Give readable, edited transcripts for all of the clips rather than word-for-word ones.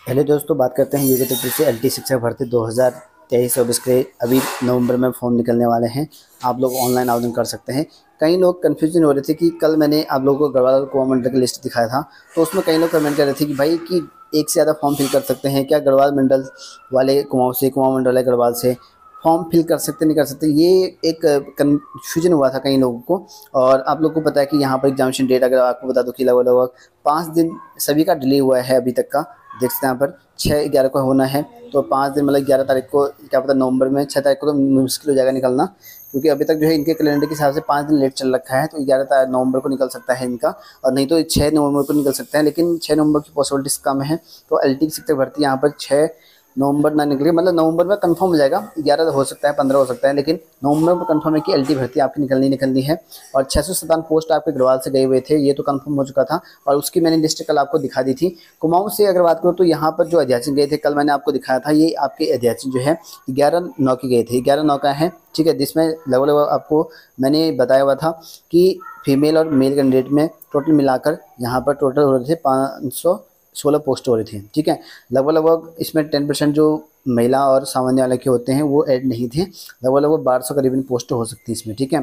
पहले दोस्तों बात करते हैं यूके ट्रिपल से एलटी शिक्षक भर्ती 2023-24 के अभी नवंबर में फॉर्म निकलने वाले हैं। आप लोग ऑनलाइन आवेदन कर सकते हैं। कई लोग कन्फ्यूजन हो रहे थे कि कल मैंने आप लोगों को गढ़वाल कुआं मंडल की लिस्ट दिखाया था, तो उसमें कई लोग कमेंट कर रहे थे कि भाई कि एक से ज़्यादा फॉर्म फिल कर सकते हैं क्या, गढ़वाल मंडल वाले कुआं से, कुआं मंडल वाले गढ़वाल से फॉर्म फिल कर सकते नहीं कर सकते, ये एक कन्फ्यूजन हुआ था कई लोगों को। और आप लोग को पता है कि यहाँ पर एग्जामिनेशन डेट अगर आपको बता दो कि लगभग 5 दिन सभी का डिले हुआ है अभी तक का। देख सकते हैं यहाँ पर 6/11 को होना है, तो 5 दिन मतलब 11 तारीख को, क्या पता नवंबर में 6 तारीख को तो मुश्किल हो जाएगा निकलना, क्योंकि अभी तक जो है इनके कैलेंडर के हिसाब से 5 दिन लेट चल रखा है। तो 11 नवंबर को निकल सकता है इनका, और नहीं तो 6 नवंबर को निकल सकता है, लेकिन 6 नवंबर की पॉसिबिलिटीज कम है। तो एलटी शिक्षक भर्ती यहाँ पर 6 नवंबर ना निकले, मतलब नवंबर में कंफर्म हो जाएगा, 11 हो सकता है, 15 हो सकता है, लेकिन नवंबर में कंफर्म है कि एलटी भर्ती आपकी निकलनी है। और 657 पोस्ट आपके गढ़वाल से गए हुए थे, ये तो कंफर्म हो चुका था, और उसकी मैंने लिस्ट कल आपको दिखा दी थी। कुमाऊं से अगर बात करूँ तो यहाँ पर जो अध्याचन गए थे, कल मैंने आपको दिखाया था, ये आपके अध्याचन जो है 11/9 के गए थे, 11/9 का है, ठीक है। जिसमें लगभग आपको मैंने बताया हुआ था कि फीमेल और मेल कैंडिडेट में टोटल मिलाकर यहाँ पर टोटल हो रहे थे 516 पोस्ट हो रही थी, ठीक है। लगभग इसमें 10% जो महिला और सामान्य वाले के होते हैं वो ऐड नहीं थे। लगभग 1200 करीबन पोस्ट हो सकती है इसमें, ठीक है।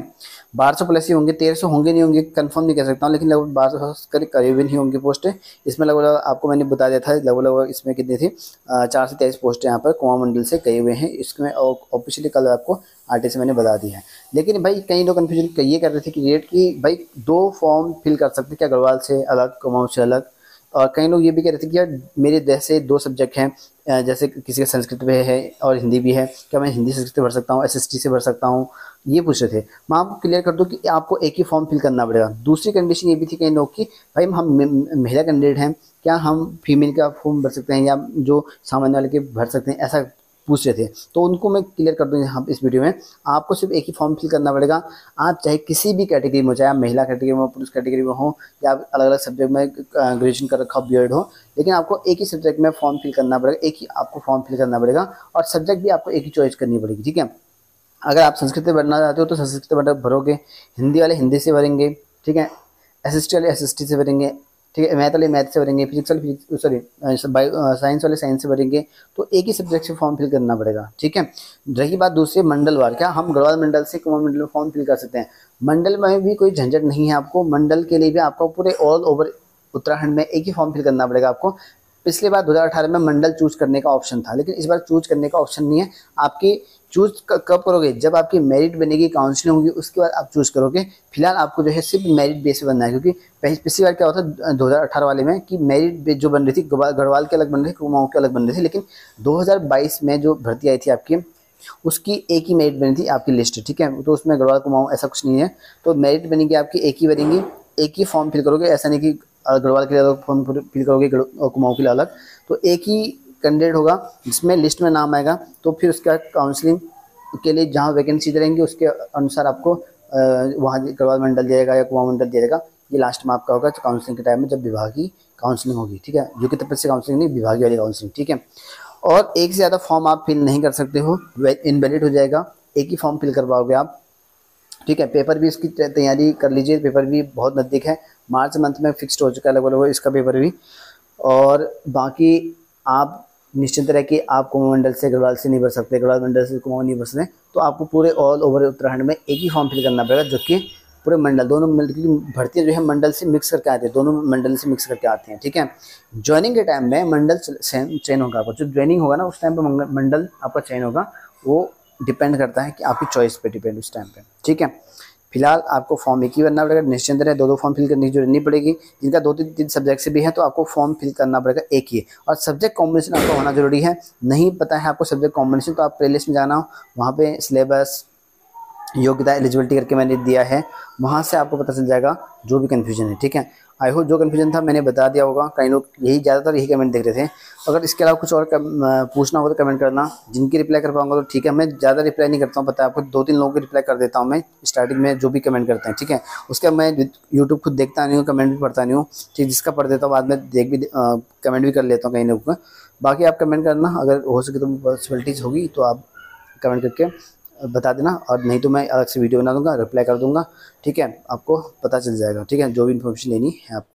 1200 प्लस ही होंगे, 1300 होंगे नहीं होंगे कंफर्म नहीं कह सकता हूँ, लेकिन लगभग 1200 करीबन ही होंगे पोस्ट। इसमें लगभग आपको मैंने बता दिया था, लगभग इसमें कितनी थी, 4 से 23 पोस्ट यहाँ पर कुआं मंडल से गए हुए हैं। इसमें ऑफिशियली कल आपको आरटी से मैंने बता दिया है। लेकिन भाई कई लोग कन्फ्यूजन ये कर रहे थे कि रेट की, भाई 2 फॉर्म फिल कर सकते क्या, गढ़वाल से अलग, कुमाऊं से अलग। और कई लोग ये भी कह रहे थे कि यार मेरे जैसे 2 सब्जेक्ट हैं, जैसे किसी का संस्कृत भी है और हिंदी भी है, क्या मैं हिंदी संस्कृत भर सकता हूँ, एसएसटी से भर सकता हूँ, ये पूछ रहे थे। मैं आपको क्लियर कर दूं कि आपको एक ही फॉर्म फिल करना पड़ेगा। दूसरी कंडीशन ये भी थी कई लोग की, भाई हम महिला कैंडिडेट हैं, क्या हम फीमेल का फॉर्म भर सकते हैं या जो सामान्य वाले के भर सकते हैं, ऐसा पूछ रहे थे। तो उनको मैं क्लियर कर दूँ यहाँ इस वीडियो में, आपको सिर्फ एक ही फॉर्म फिल करना पड़ेगा। आप चाहे किसी भी कैटेगरी में हो, चाहे आप महिला कैटेगरी में हो, पुरुष कैटेगरी में हो, या आप अलग अलग सब्जेक्ट में ग्रेजुएशन कर रखा हो, बीएड हो, लेकिन आपको एक ही सब्जेक्ट में फॉर्म फिल करना पड़ेगा, एक ही आपको फॉर्म फिल करना पड़ेगा। और सब्जेक्ट भी आपको एक ही चॉइस करनी पड़ेगी, ठीक है। अगर आप संस्कृत में भरना चाहते हो तो संस्कृत में भरोगे, हिंदी वाले हिंदी से भरेंगे, ठीक है, एसएसटी वाले एसएसटी से भरेंगे, ठीक है, मैथ वाले मैथ से भरेंगे, फिजिक्स वाले फिजिक्स, सॉरी साइंस वाले साइंस से भरेंगे। तो एक ही सब्जेक्ट से फॉर्म फिल करना पड़ेगा, ठीक है। रही बात दूसरी मंडलवार, क्या हम गढ़वाल मंडल से कुमाऊं मंडल में फॉर्म फिल कर सकते हैं? मंडल में भी कोई झंझट नहीं है आपको, मंडल के लिए भी आपको पूरे ऑल ओवर उत्तराखंड में एक ही फॉर्म फिल करना पड़ेगा आपको। पिछली बार 2018 में मंडल चूज करने का ऑप्शन था, लेकिन इस बार चूज करने का ऑप्शन नहीं है। आपकी चूज कब करोगे, जब आपकी मेरिट बनेगी, काउंसलिंग होगी, उसके बाद आप चूज करोगे। फिलहाल आपको जो है सिर्फ मेरिट बेस पे बनना है, क्योंकि पिछली बार क्या होता 2018 वाले में कि मेरिट बेस जो बन रही थी, गढ़वाल के अलग बन रही थी, कुमाऊं के अलग बन रही थी, लेकिन 2022 में जो भर्ती आई थी आपकी, उसकी एक ही मेरिट बनी थी आपकी लिस्ट, ठीक है। तो उसमें गढ़वाल कुमाऊं ऐसा कुछ नहीं है, तो मेरिट बनेगी आपकी एक ही बनेगी, एक ही फॉर्म फिल करोगे। ऐसा नहीं कि गढ़वाल के लिए अलग फॉर्म फिल करोगे और कुमाऊं के लिए अलग। तो एक ही कैंडिडेट होगा जिसमें लिस्ट में नाम आएगा, तो फिर उसका काउंसलिंग के लिए जहाँ वैकेंसी रहेंगी उसके अनुसार आपको वहाँ गढ़वाल मंडल जाएगा या कुमाऊं मंडल जाएगा। ये लास्ट में आपका होगा काउंसलिंग के टाइम में, जब विभाग की काउंसलिंग होगी, ठीक है। जो कि तब से काउंसलिंग नहीं, विभाग वाली काउंसलिंग, ठीक है। और एक से ज़्यादा फॉर्म आप फिल नहीं कर सकते हो, इनवैलिड हो जाएगा, एक ही फॉर्म फिल कर पाओगे आप, ठीक है। पेपर भी इसकी तैयारी कर लीजिए, पेपर भी बहुत नज़दीक है, मार्च मंथ में फिक्स्ड हो चुका है लगभग इसका पेपर भी। और बाकी आप निश्चिंत रहे कि आप कुमाऊं मंडल से गढ़वाल से नहीं भर सकते, गढ़वाल मंडल से कुमाऊं नहीं भर सकते, तो आपको पूरे ऑल ओवर उत्तराखंड में एक ही फॉर्म फिल करना पड़ेगा, जो कि पूरे मंडल, दोनों मंडल की भर्तियाँ जो है मंडल से मिक्स करके आते हैं, दोनों मंडल से मिक्स करके आते हैं, ठीक है। ज्वाइनिंग के टाइम में मंडल चयन होगा आपको, जो ज्वाइनिंग होगा ना उस टाइम पर मंडल आपका चयन होगा, वो डिपेंड करता है कि आपकी चॉइस पे डिपेंड उस टाइम पे, ठीक है। फिलहाल आपको फॉर्म एक ही भरना पड़ेगा, निश्चिंत रहे, 2 फॉर्म फिल करने की जरूरत नहीं पड़ेगी। जिनका 2-3 सब्जेक्ट से भी है तो आपको फॉर्म फिल करना पड़ेगा एक ही। और सब्जेक्ट कॉम्बिनेशन आपका होना जरूरी है। नहीं पता है आपको सब्जेक्ट कॉम्बिनेशन, तो आप प्लेलिस्ट में जाना, वहाँ पे सिलेबस, योग्यता, एलिजिबिलिटी करके मैंने दिया है, वहाँ से आपको पता चल जाएगा जो भी कन्फ्यूजन है, ठीक है। आई होप जो कन्फ्यूजन था मैंने बता दिया होगा। कई लोग ज़्यादातर यही कमेंट देख रहे थे। अगर इसके अलावा कुछ और पूछना होगा तो कमेंट करना, जिनकी रिप्लाई कर पाऊंगा तो ठीक है। मैं ज़्यादा रिप्लाई नहीं करता हूँ, पता है आपको, 2-3 लोगों की रिप्लाई कर देता हूँ मैं स्टार्टिंग में, जो भी कमेंट करते हैं, ठीक है। उसके मैं यूट्यूब खुद देखता नहीं हूँ, कमेंट भी पढ़ता नहीं हूँ, ठीक। जिसका पढ़ देता हूँ बाद में कमेंट भी कर लेता हूँ कई लोगों का। बाकी आप कमेंट करना, अगर हो सके तो पॉसिबिलिटीज़ होगी तो आप कमेंट करके बता देना, और नहीं तो मैं अलग से वीडियो बना दूंगा, रिप्लाई कर दूंगा, ठीक है। आपको पता चल जाएगा, ठीक है, जो भी इन्फॉर्मेशन लेनी है आप।